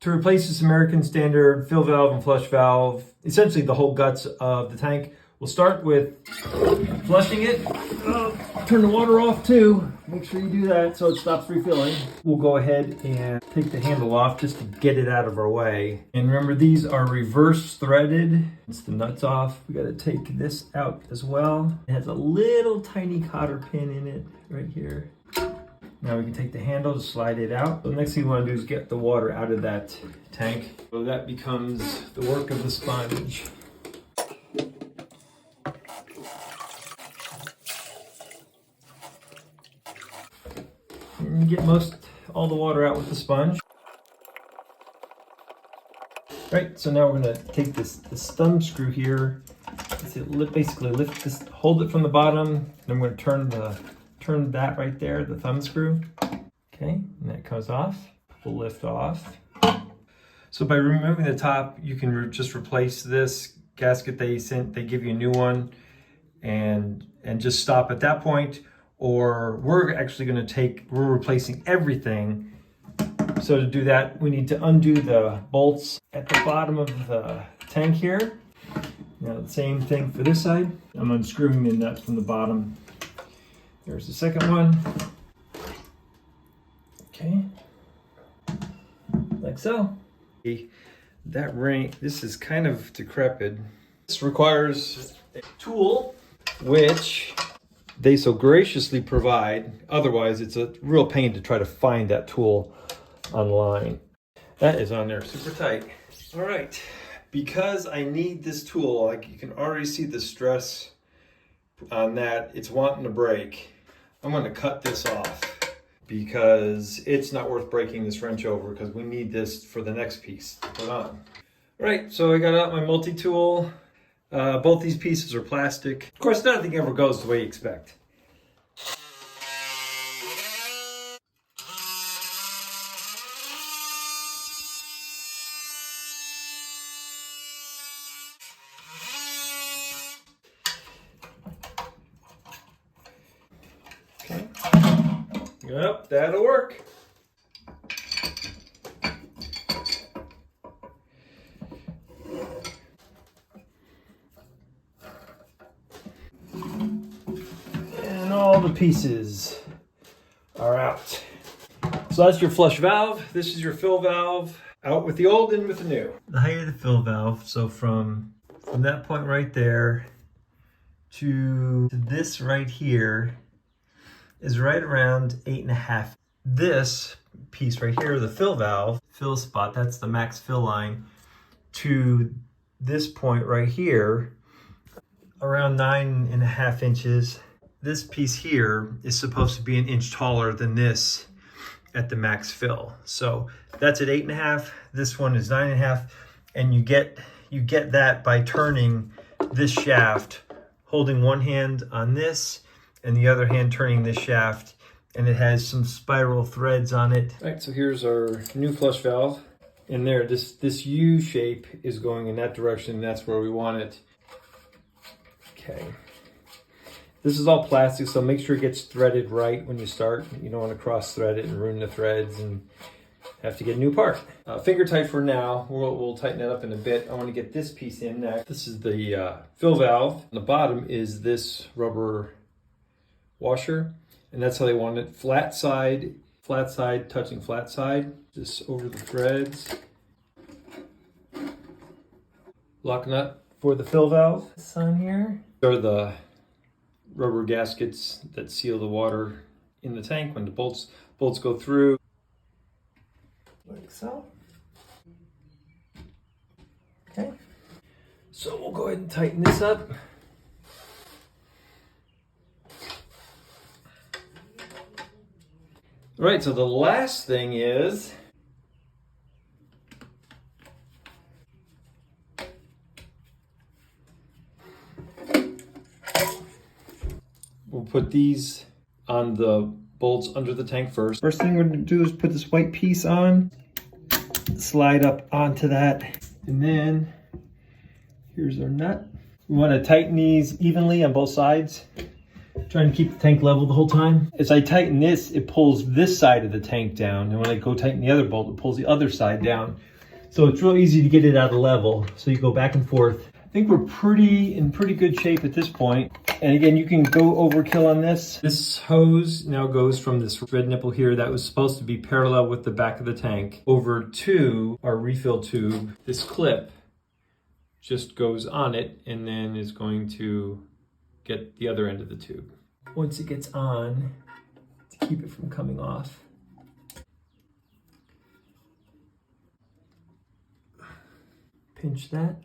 To replace this American standard fill valve and flush valve, essentially the whole guts of the tank, we'll start with flushing it. Turn the water off too. Make sure you do that so it stops refilling. We'll go ahead and take the handle off just to get it out of our way. And remember, these are reverse threaded. Once the nut's off, we got to take this out as well. It has a little tiny cotter pin in it right here. Now we can take the handle to slide it out. The next thing we want to do is get the water out of that tank. So that becomes the work of the sponge. And you get all the water out with the sponge. Right, so now we're going to take this thumb screw here. Basically lift this, hold it from the bottom, and I'm going to turn that right there, the thumb screw. Okay, and that comes off. We'll lift off. So by removing the top, you can just replace this gasket they give you a new one, and just stop at that point. Or we're actually going to we're replacing everything. So to do that, we need to undo the bolts at the bottom of the tank here. Now the same thing for this side. I'm unscrewing the nuts from the bottom. There's the second one. Okay, like so. That ring, this is kind of decrepit. This requires a tool, which they so graciously provide. Otherwise, it's a real pain to try to find that tool online. That is on there super tight. All right, because I need this tool, like you can already see the stress on that. It's wanting to break. I'm going to cut this off because it's not worth breaking this wrench over, because we need this for the next piece to put on. All right, so I got out my multi-tool. Both these pieces are plastic. Of course, nothing ever goes the way you expect. Okay. Yep, that'll work. All the pieces are out. So that's your flush valve. This is your fill valve. Out with the old, in with the new. The height of the fill valve, so from that point right there to this right here, is right around 8.5. This piece right here, the fill valve, fill spot, that's the max fill line, to this point right here, around 9.5 inches. This piece here is supposed to be an inch taller than this at the max fill. So that's at 8.5. This one is 9.5, and you get that by turning this shaft, holding one hand on this and the other hand turning this shaft, and it has some spiral threads on it. All right, so here's our new flush valve. And there, this U shape is going in that direction. That's where we want it. Okay. This is all plastic, so make sure it gets threaded right when you start. You don't want to cross thread it and ruin the threads and have to get a new part. Finger tight for now. We'll tighten it up in a bit. I want to get this piece in next. This is the fill valve. On the bottom is this rubber washer, and that's how they want it. Flat side touching flat side. Just over the threads. Lock nut for the fill valve. This on here. These are the rubber gaskets that seal the water in the tank when the bolts go through. Like so. Okay. So we'll go ahead and tighten this up. All right, so the last thing is we'll put these on the bolts under the tank first. First thing we're going to do is put this white piece on, slide up onto that, and then here's our nut. We want to tighten these evenly on both sides, trying to keep the tank level the whole time. As I tighten this, it pulls this side of the tank down, and when I go tighten the other bolt, it pulls the other side down. So it's real easy to get it out of level. So you go back and forth. I think we're in pretty good shape at this point. And again, you can go overkill on this. This hose now goes from this red nipple here that was supposed to be parallel with the back of the tank over to our refill tube. This clip just goes on it and then is going to get the other end of the tube. Once it gets on, to keep it from coming off, pinch that.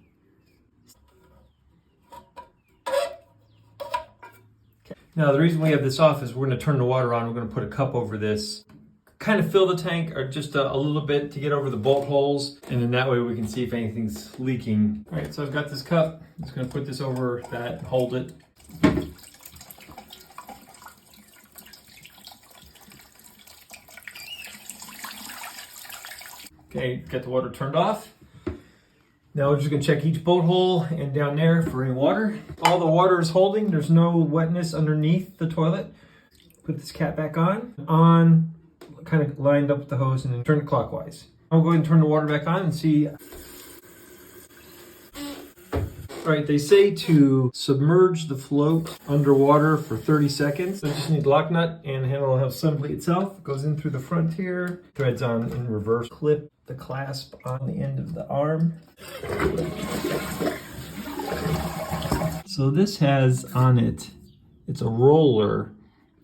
Okay. Now the reason we have this off is we're going to turn the water on. We're going to put a cup over this, kind of fill the tank or just a little bit to get over the bolt holes, and then that way we can see if anything's leaking. All right, so I've got this cup. I'm just going to put this over that and hold it. Okay, get the water turned off. Now we're just gonna check each bolt hole and down there for any water. All the water is holding, there's no wetness underneath the toilet. Put this cap back on, kind of lined up with the hose, and then turn it clockwise. I'll go ahead and turn the water back on and see. All right, they say to submerge the float underwater for 30 seconds. I just need the lock nut, and the handle will have assembly itself. It goes in through the front here, threads on in reverse. Clip the clasp on the end of the arm. So this has on it, it's a roller,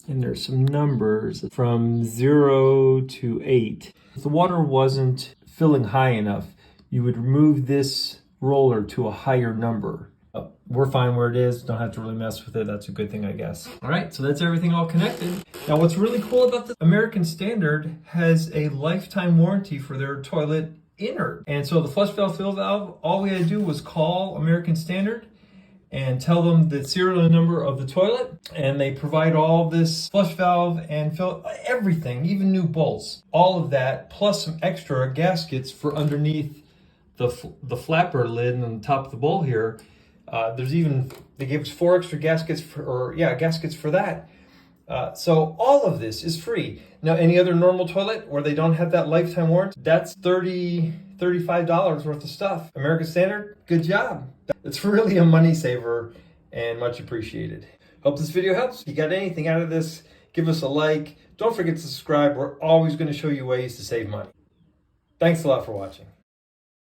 and there's some numbers from 0 to 8. If the water wasn't filling high enough, you would remove this roller to a higher number. We're fine where it is, don't have to really mess with it. That's a good thing, I guess. All right, so that's everything all connected. Now what's really cool about this, American Standard has a lifetime warranty for their toilet innard. And so the flush valve, fill valve, all we had to do was call American Standard and tell them the serial number of the toilet, and they provide all this flush valve and fill, everything, even new bolts, all of that, plus some extra gaskets for underneath the flapper lid on the top of the bowl here. There's even, they gave us 4 extra gaskets gaskets for that. So all of this is free. Now, any other normal toilet where they don't have that lifetime warranty, that's $35 worth of stuff. American Standard, good job. It's really a money saver and much appreciated. Hope this video helps. If you got anything out of this, give us a like. Don't forget to subscribe. We're always going to show you ways to save money. Thanks a lot for watching.